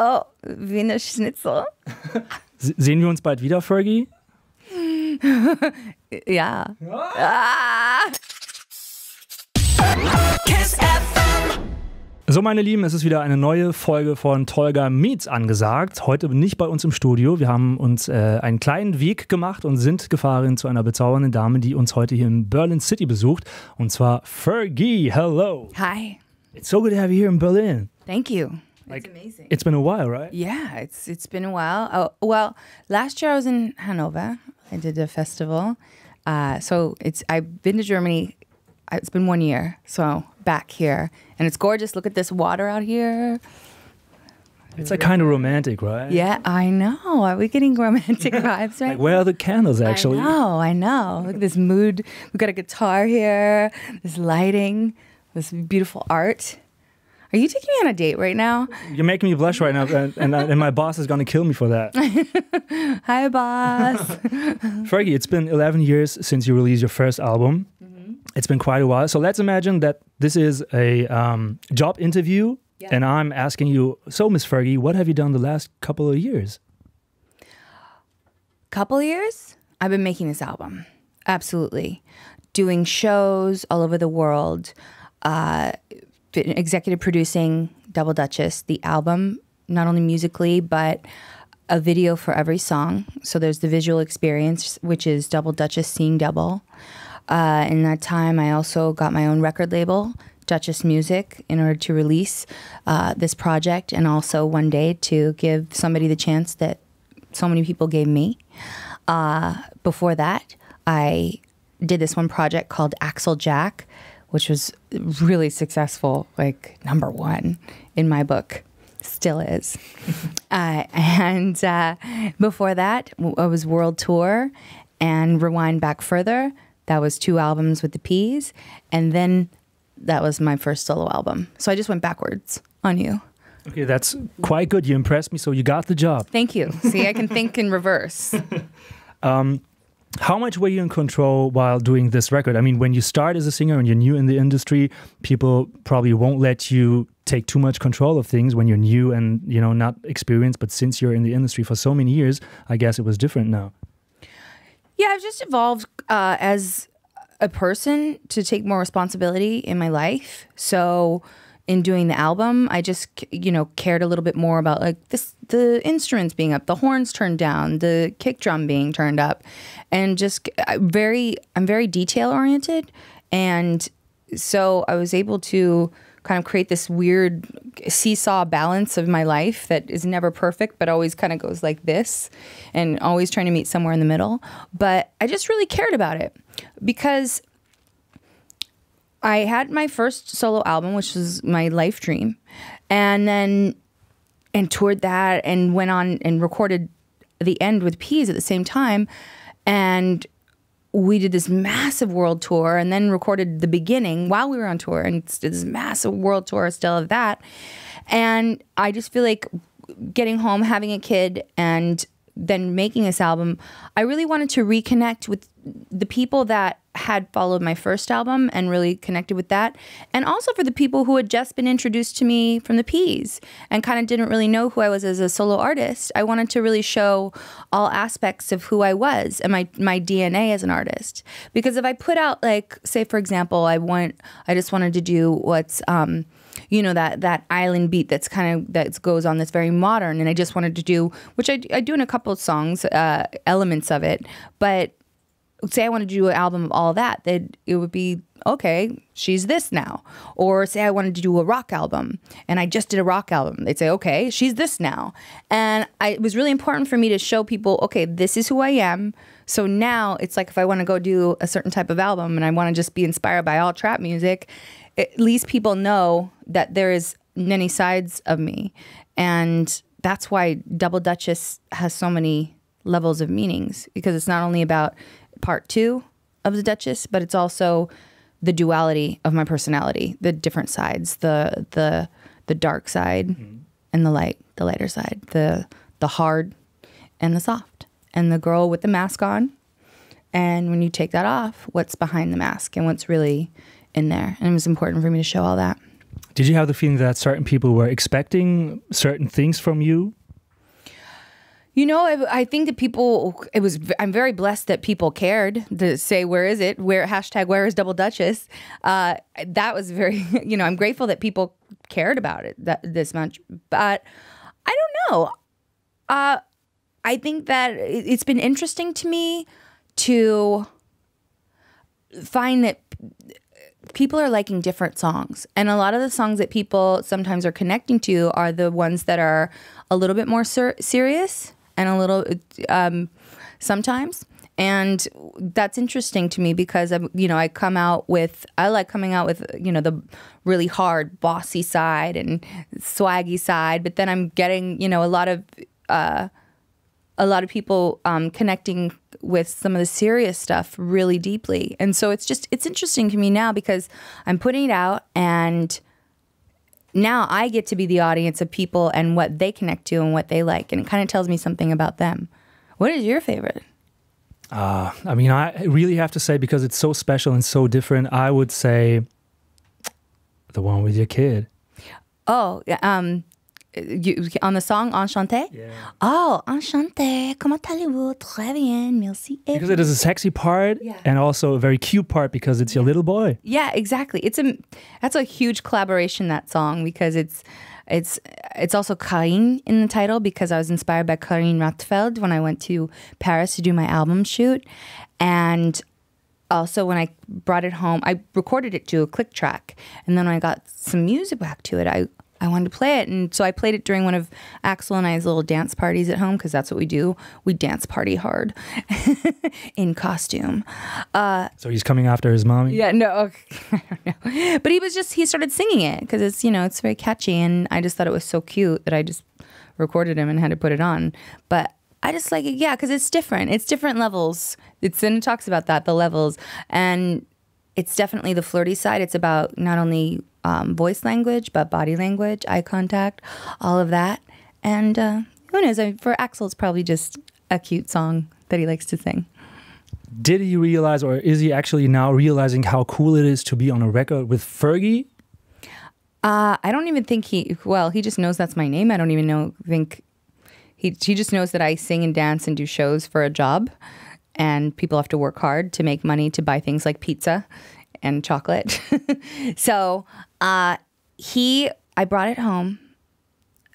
Oh, Wiener Schnitzel. Sehen wir uns bald wieder, Fergie? Ja. KISS FM. So, meine Lieben, es ist wieder eine neue Folge von Tolga Meets angesagt. Heute nicht bei uns im Studio. Wir haben uns einen kleinen Weg gemacht und sind gefahren zu einer bezaubernden Dame, die uns heute hier in Berlin City besucht. Und zwar Fergie. Hello. Hi. It's so good to have you here in Berlin. Thank you. Like, it's amazing. It's been a while, right? Yeah, it's been a while. Oh, well, last year I was in Hanover. I did a festival. So I've been to Germany. It's been 1 year. So back here. And it's gorgeous. Look at this water out here. It's like kind of romantic, right? Yeah, I know. Are we getting romantic vibes right Like, where are the candles, actually? I know. Look at this mood. We've got a guitar here, this lighting, this beautiful art. Are you taking me on a date right now? You're making me blush right now, and my boss is going to kill me for that. Hi, boss. Fergie, it's been 11 years since you released your first album. Mm-hmm. It's been quite a while. So let's imagine that this is a job interview, and I'm asking you, so Miss Fergie, what have you done the last couple of years? Couple of years? I've been making this album. Absolutely. Doing shows all over the world. Executive producing Double Duchess, the album, not only musically, but a video for every song. So there's the visual experience, which is Double Duchess seeing double. In that time, I also got my own record label, Duchess Music, in order to release this project, and also one day to give somebody the chance that so many people gave me. Before that, I did this one project called Axel Jack, which was really successful, like #1 in my book, still is. And before that, I was World Tour, and rewind back further, that was 2 albums with the P's, and then that was my first solo album. So I just went backwards on you. Okay, that's quite good. You impressed me, so you got the job. Thank you. See, I can think in reverse. How much were you in control while doing this record? I mean, when you start as a singer and you're new in the industry, people probably won't let you take too much control of things when you're new and, you know, not experienced. But since you're in the industry for so many years, I guess it was different now. Yeah, I've just evolved as a person to take more responsibility in my life. So in doing the album, I just, you know, cared a little bit more about like the instruments being up, the horns turned down, the kick drum being turned up, and just I'm very detail oriented. And so I was able to kind of create this weird seesaw balance of my life that is never perfect, but always kind of goes like this and always trying to meet somewhere in the middle. But I just really cared about it because I had my first solo album, which was my life dream, and toured that and went on and recorded the end with P's at the same time. And we did this massive world tour and then recorded the beginning while we were on tour and did this massive world tour still of that. And I just feel like getting home, having a kid, and then making this album, I really wanted to reconnect with the people that had followed my first album and really connected with that. And also for the people who had just been introduced to me from the P's and kind of didn't really know who I was as a solo artist. I wanted to really show all aspects of who I was and my DNA as an artist. Because if I put out, like, say, for example, I just wanted to do what's, you know, that island beat that goes on that's very modern. And I just wanted to do, which I do in a couple of songs, elements of it. But say I wanted to do an album of all that, it would be, okay, she's this now. Or say I wanted to do a rock album, and I just did a rock album. They'd say, okay, she's this now. And it was really important for me to show people, okay, this is who I am. So now it's like if I want to go do a certain type of album and I want to just be inspired by all trap music, at least people know that there is many sides of me. And that's why Double Duchess has so many levels of meanings, because it's not only about part 2 of the Duchess, but it's also the duality of my personality, the different sides, the dark side and the lighter side, the hard and the soft, and the girl with the mask on. And when you take that off, what's behind the mask and what's really in there. And it was important for me to show all that. Did you have the feeling that certain people were expecting certain things from you? You know, I think that people, I'm very blessed that people cared to say, where is it? Where is Double Duchess? That was very, you know, I'm grateful that people cared about it this much. But I don't know. I think that it's been interesting to me to find that people are liking different songs. And a lot of the songs that people sometimes are connecting to are the ones that are a little bit more serious and a little sometimes. And that's interesting to me because I like coming out with, you know, the really hard bossy side and swaggy side, but then I'm getting, you know, a lot of people connecting with some of the serious stuff really deeply. And so it's interesting to me now because I'm putting it out and now I get to be the audience of people and what they connect to and what they like. And it kind of tells me something about them. What is your favorite? I mean, I really have to say, because it's so special and so different, I would say the one with your kid. Oh, on the song Enchanté? Yeah. Oh, Enchanté, comment allez-vous? Très bien, merci. Because it is a sexy part and also a very cute part because it's your little boy. Yeah, exactly. That's a huge collaboration, that song, because it's also Karine in the title because I was inspired by Karine Rothfeld when I went to Paris to do my album shoot. And also when I brought it home, I recorded it to a click track. And then when I got some music back to it, I wanted to play it. And so I played it during one of Axel and I's little dance parties at home because that's what we do. We dance party hard in costume. So he's coming after his mommy? Yeah, no, I don't know. But he started singing it because it's, you know, it's very catchy. And I just thought it was so cute that I just recorded him and had to put it on. But I just like it, yeah, because it's different. It's different levels. And it talks about that, the levels. And it's definitely the flirty side. It's about not only voice language, but body language, eye contact, all of that. And who knows? For Axel, it's probably just a cute song that he likes to sing. Did he realize, or is he actually now realizing how cool it is to be on a record with Fergie? I don't even think he just knows that's my name. I don't even think he just knows that I sing and dance and do shows for a job. And people have to work hard to make money to buy things like pizza and chocolate. So I brought it home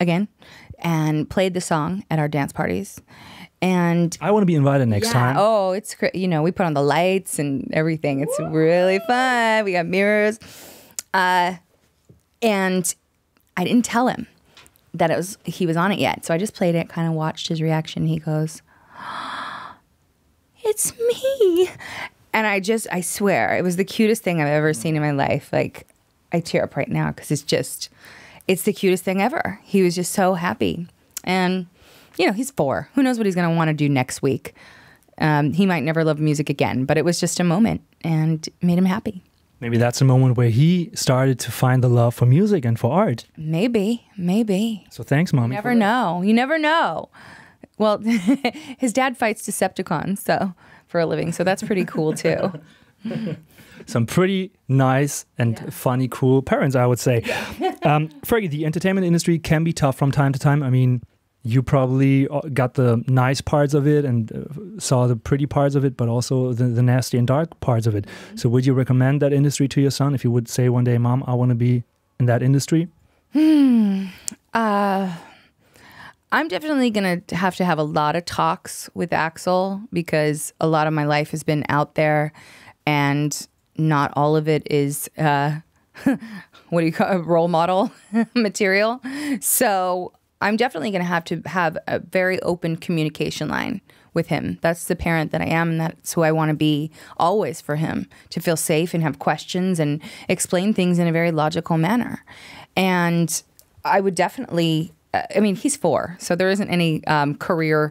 again and played the song at our dance parties. And I want to be invited next time. Oh, it's we put on the lights and everything. It's really fun. We got mirrors. And I didn't tell him that he was on it yet. So I just played it, kind of watched his reaction. He goes, "It's me." And I swear, it was the cutest thing I've ever seen in my life. Like, I tear up right now because it's the cutest thing ever. He was just so happy. And, you know, he's 4. Who knows what he's going to want to do next week? He might never love music again, but it was just a moment and made him happy. Maybe that's a moment where he started to find the love for music and for art. Maybe. So thanks, Mommy. You never know. Well, his dad fights Decepticons, for a living, so that's pretty cool too. Some pretty nice and funny, cool parents, I would say. Fergie, the entertainment industry can be tough from time to time. I mean, you probably got the nice parts of it and saw the pretty parts of it, but also the nasty and dark parts of it. So would you recommend that industry to your son if you would say one day, Mom, I want to be in that industry? I'm definitely going to have a lot of talks with Axel because a lot of my life has been out there and not all of it is, what do you call it, role model material. So I'm definitely going to have a very open communication line with him. That's the parent that I am, and that's who I want to be always for him, to feel safe and have questions and explain things in a very logical manner. And I would definitely... I mean, he's 4, so there isn't any career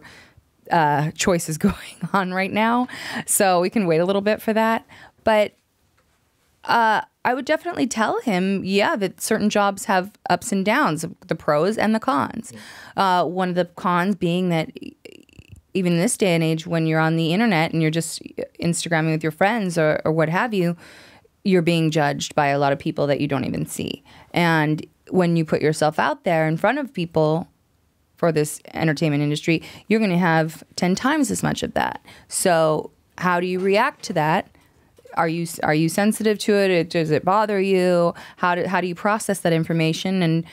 choices going on right now. So we can wait a little bit for that. But I would definitely tell him, that certain jobs have ups and downs, the pros and the cons. One of the cons being that even in this day and age, when you're on the internet and you're just Instagramming with your friends or what have you, you're being judged by a lot of people that you don't even see. And when you put yourself out there in front of people for this entertainment industry, you're going to have 10 times as much of that. So how do you react to that? Are you sensitive to it? Does it bother you? How do you process that information? And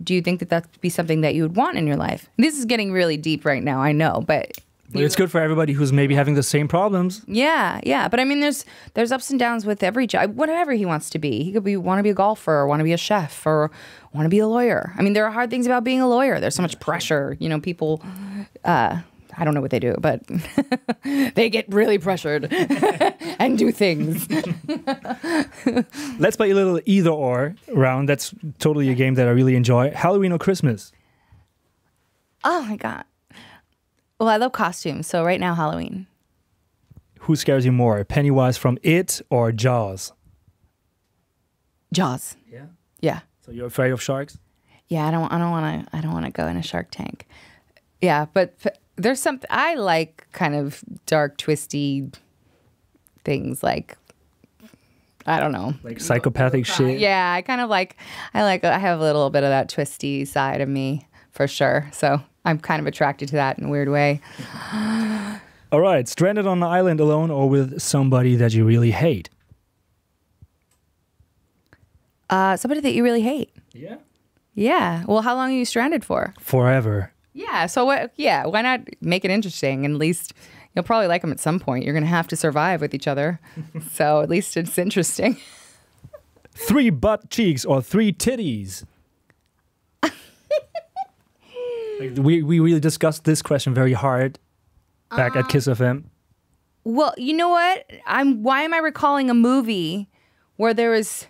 do you think that that'd be something that you would want in your life? This is getting really deep right now, I know, but it's good for everybody who's maybe having the same problems. yeah. But I mean, there's ups and downs with every job. Whatever he wants to be, he could want to be a golfer, or want to be a chef, or want to be a lawyer. I mean, there are hard things about being a lawyer. There's so much pressure. You know, people. I don't know what they do, but they get really pressured and do things. Let's play a little either or round. That's totally a game that I really enjoy. Halloween or Christmas? Oh my God. Well, I love costumes, so right now, Halloween. Who scares you more, Pennywise from It or Jaws? Jaws. Yeah. Yeah. So you're afraid of sharks? Yeah, I don't want to go in a Shark Tank. Yeah, but there's something I like, kind of dark, twisty things, like, I don't know, Like psychopathic shit? Yeah, I have a little bit of that twisty side of me for sure. So I'm kind of attracted to that in a weird way. All right, stranded on an island alone or with somebody that you really hate? Somebody that you really hate. Yeah. Yeah. Well, how long are you stranded for? Forever. Yeah. So what? Yeah. Why not make it interesting? And at least you'll probably like them at some point. You're going to have to survive with each other. So at least it's interesting. 3 butt cheeks or 3 titties? Like, we really discussed this question very hard back at Kiss FM. Well, you know what? Why am I recalling a movie where there was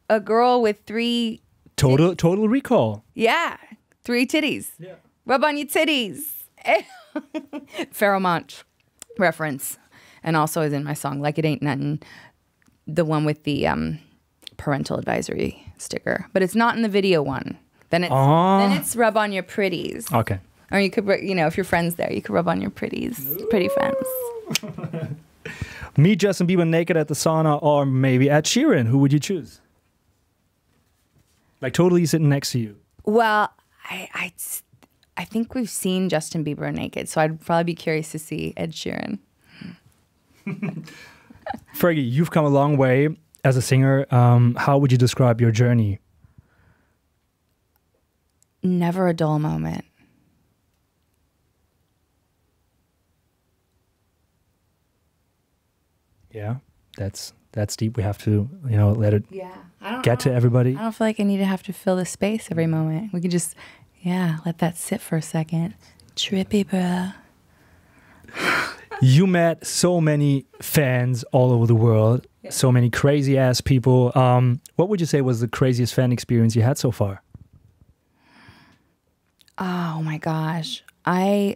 a girl with 3? Total recall. Yeah, 3 titties. Yeah. Rub on your titties. Pheromone reference, and also is in my song "Like It Ain't Nothing," the one with the parental advisory sticker, but it's not in the video one. Then it's rub on your pretties. Okay. Or you could, if your friend's there, you could rub on your pretties, pretty friends. Meet Justin Bieber naked at the sauna or maybe Ed Sheeran. Who would you choose? Like totally sitting next to you. Well, I think we've seen Justin Bieber naked, so I'd probably be curious to see Ed Sheeran. Fergie, you've come a long way as a singer. How would you describe your journey? Never a dull moment. Yeah, that's deep. We have to, let it get to everybody. I don't feel like I need to have to fill the space every moment. We can just, let that sit for a second. Trippy, bruh. You met so many fans all over the world, so many crazy ass people. What would you say was the craziest fan experience you had so far? Oh my gosh. My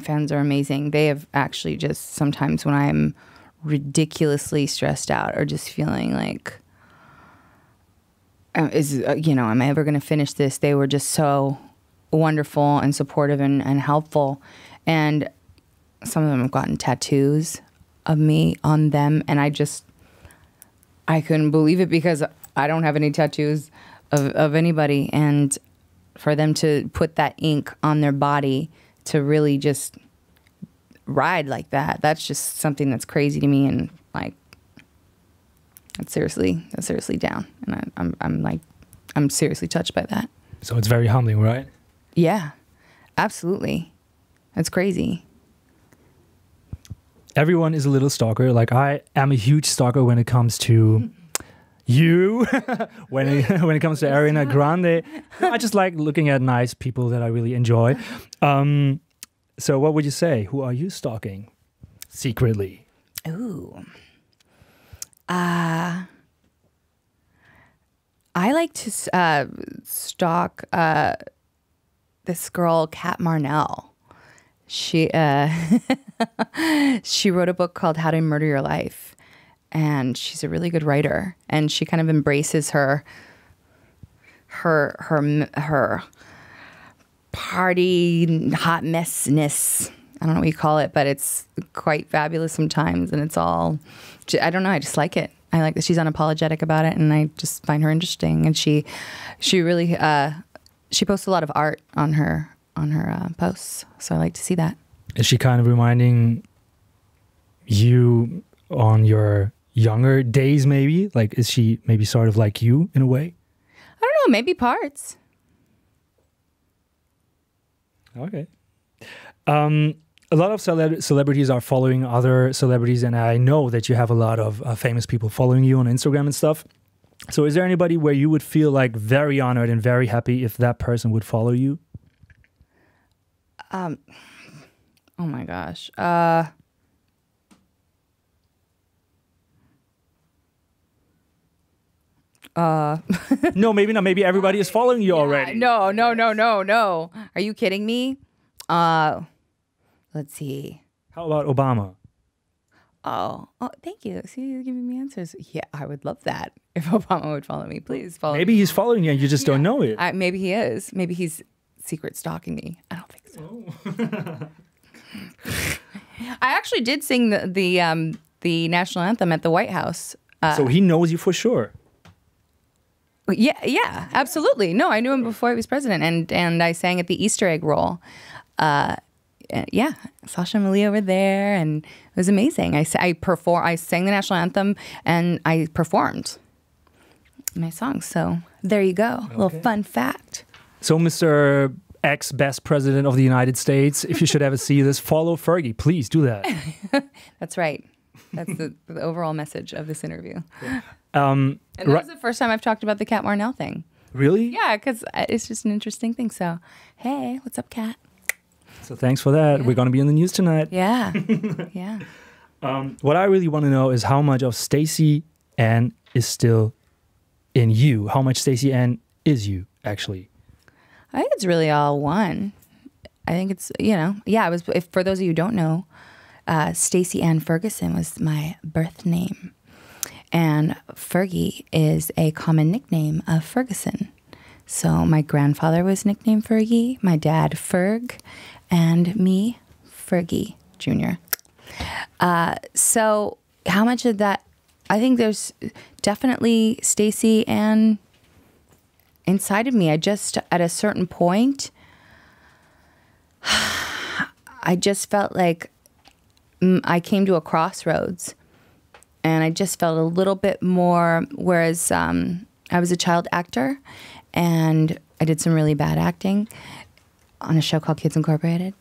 fans are amazing. They have actually just sometimes when I'm ridiculously stressed out or just feeling like, am I ever going to finish this? They were just so wonderful and supportive and helpful. And some of them have gotten tattoos of me on them. And I couldn't believe it because I don't have any tattoos of anybody. And for them to put that ink on their body to really just ride like that, that's just something that's crazy to me. And like, that's seriously down. And I'm seriously touched by that. So it's very humbling, right? Yeah, absolutely. That's crazy. Everyone is a little stalker. Like I am a huge stalker when it comes to you, when it comes to Ariana Grande. I just like looking at nice people that I really enjoy. So what would you say? Who are you stalking secretly? Ooh. I like to stalk this girl, Kat Marnell. She she wrote a book called How to Murder Your Life, and she's a really good writer. And she kind of embraces her party hot messness. I don't know what you call it, but it's quite fabulous sometimes. And it's all, I don't know, I just like it. I like that she's unapologetic about it, and I just find her interesting. And she really, she posts a lot of art on her posts. So I like to see that. Is she kind of reminding you on your younger days, maybe? Like, is she maybe sort of like you in a way? I don't know, maybe parts. Okay. A lot of celebrities are following other celebrities, and I know that you have a lot of famous people following you on Instagram and stuff. So is there anybody where you would feel like very honored and very happy if that person would follow you? Oh my gosh. No, maybe not. Maybe everybody is following you already. No. Are you kidding me? Let's see. How about Obama? Oh, thank you. See, you're giving me answers. Yeah, I would love that if Obama would follow me. Please follow me. Maybe he's following you and you just don't know it. Maybe he is. Maybe he's secret stalking me. I don't think so. I actually did sing the national anthem at the White House. So he knows you for sure. Yeah, absolutely. No, I knew him before he was president, and I sang at the Easter egg roll. Yeah, Sasha and Malia were there, and it was amazing. I sang the national anthem, and I performed my songs. So there you go. Okay. A little fun fact. So, Mr. ex-best president of the United States, if you should ever see this, follow Fergie. Please do that. That's right. That's the overall message of this interview. Yeah. And that was the first time I've talked about the Kat Marnell thing. Really? Yeah, because it's just an interesting thing. So, hey, what's up, Kat? So thanks for that. Yeah. We're going to be in the news tonight. Yeah, yeah. What I really want to know is how much of Stacy Ann is still in you. How much Stacy Ann is you, actually? I think it's really all one. I think it's, yeah, it was, for those of you who don't know, Stacy Ann Ferguson was my birth name. And Fergie is a common nickname of Ferguson. So my grandfather was nicknamed Fergie, my dad Ferg, and me, Fergie Jr. So how much of that, I think there's definitely Stacy Ann inside of me. I just, at a certain point, I just felt like I came to a crossroads, and I just felt a little bit more, whereas I was a child actor, and I did some really bad acting on a show called Kids Incorporated.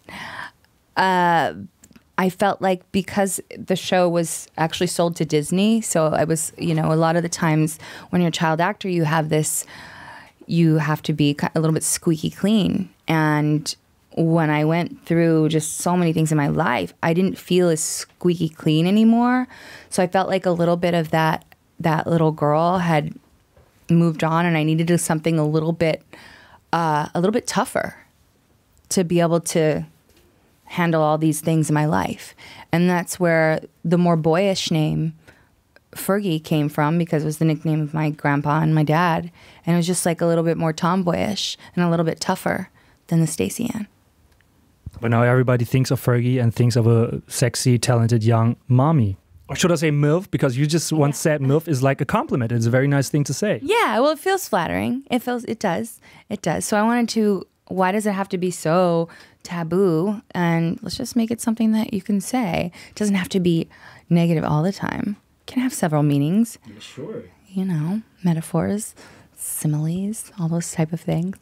I felt like because the show was actually sold to Disney, so I was, a lot of the times when you're a child actor, you have to be a little bit squeaky clean. And when I went through just so many things in my life, I didn't feel as squeaky clean anymore. So I felt like a little bit of that little girl had moved on, and I needed to do something a little bit tougher to be able to handle all these things in my life. And that's where the more boyish name Fergie came from, because it was the nickname of my grandpa and my dad. And it was just like a little bit more tomboyish and a little bit tougher than the Stacy Ann. But now everybody thinks of Fergie and thinks of a sexy, talented young mommy. Or should I say MILF? Because you just once said MILF is like a compliment. It's a very nice thing to say. Yeah, well, it feels flattering. It does. So I wanted to, why does it have to be so taboo? And let's just make it something that you can say. It doesn't have to be negative all the time. It can have several meanings. Yeah, sure. Metaphors, similes, all those type of things.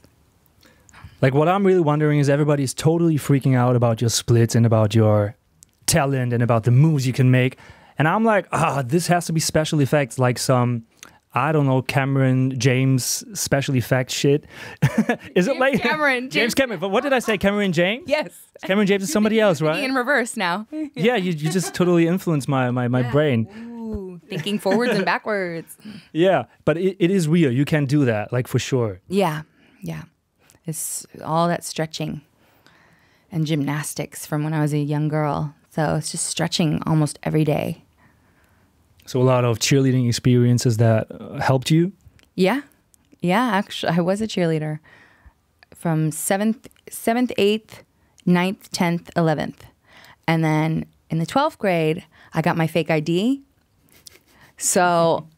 Like, what I'm really wondering is everybody's totally freaking out about your splits and about your talent and about the moves you can make. And I'm like, this has to be special effects, like some, I don't know, Cameron James special effects shit. Is it like James Cameron? But what did I say? Cameron James? Yes. Cameron James is somebody else, right? In reverse now. Yeah, you just totally influenced my brain. Ooh, thinking forwards and backwards. Yeah, but it is real. You can do that, like, for sure. Yeah. It's all that stretching and gymnastics from when I was a young girl. So it's just stretching almost every day. So a lot of cheerleading experiences that helped you? Yeah, actually, I was a cheerleader from 7th, 8th, 9th, 10th, 11th. And then in the 12th grade, I got my fake ID. So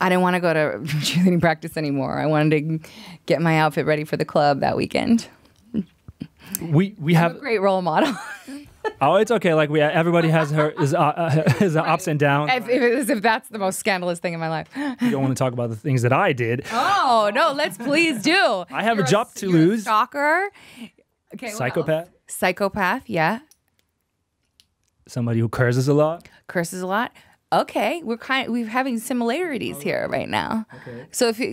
I didn't want to go to cheerleading practice anymore. I wanted to get my outfit ready for the club that weekend. We have a great role model. Oh, it's okay. Like everybody has his ups and downs. If that's the most scandalous thing in my life. You don't want to talk about the things that I did. Oh no, let's please do. I have a job to lose. Stalker. Okay. Psychopath. Psychopath. Yeah. Somebody who curses a lot. Curses a lot. Okay, we're having similarities here right now. Okay. So so you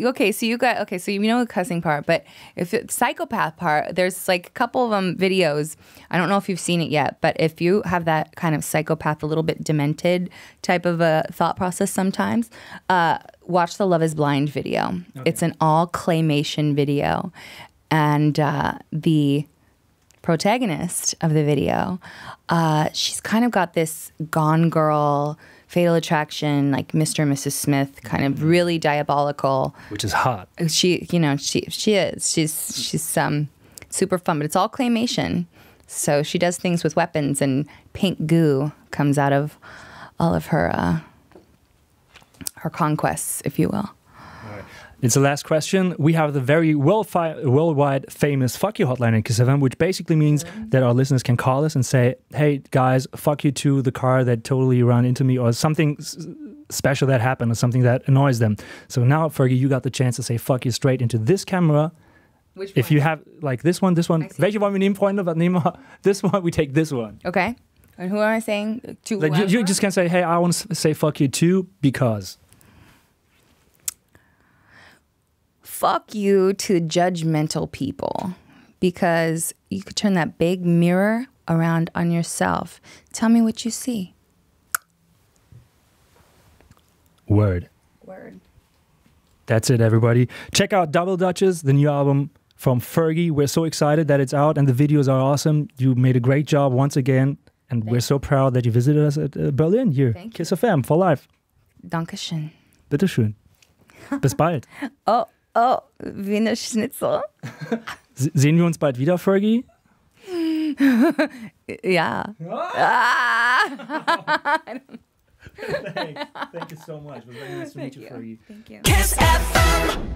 know the cussing part, but if it's psychopath part, there's like a couple of videos. I don't know if you've seen it yet, but if you have that kind of psychopath, a little bit demented type of a thought process sometimes, watch the Love Is Blind video. Okay. It's an all claymation video, and the protagonist of the video, she's kind of got this Gone Girl, Fatal Attraction, like Mr. and Mrs. Smith, kind of really diabolical. Which is hot. She is. She's super fun, but it's all claymation. So she does things with weapons, and pink goo comes out of all of her conquests, if you will. It's the last question. We have the very worldwide famous fuck you hotline in Kiss FM, which basically means that our listeners can call us and say, hey, guys, fuck you to the car that totally ran into me, or something special that happened, or something that annoys them. So now, Fergie, you got the chance to say fuck you straight into this camera. Which if one? You have, like, this one. Welche wollen wir nehmen, Freunde? Was nehmen wir? This one, we take this one. Okay. And who am I saying? To like, you just can say, hey, I want to say fuck you too, because... Fuck you to judgmental people, because you could turn that big mirror around on yourself. Tell me what you see. Word. That's it, everybody. Check out Double Dutchess, the new album from Fergie. We're so excited that it's out, and the videos are awesome. You made a great job once again, and we're so proud that you visited us at Berlin here. Kiss FM for life. Dankeschön. Bitteschön. Bis bald. Oh, Wiener Schnitzel. Sehen wir uns bald wieder, Fergie? Ja. Thanks. Thank you so much. It was very nice to meet you, Fergie. Thank you. Kiss FM.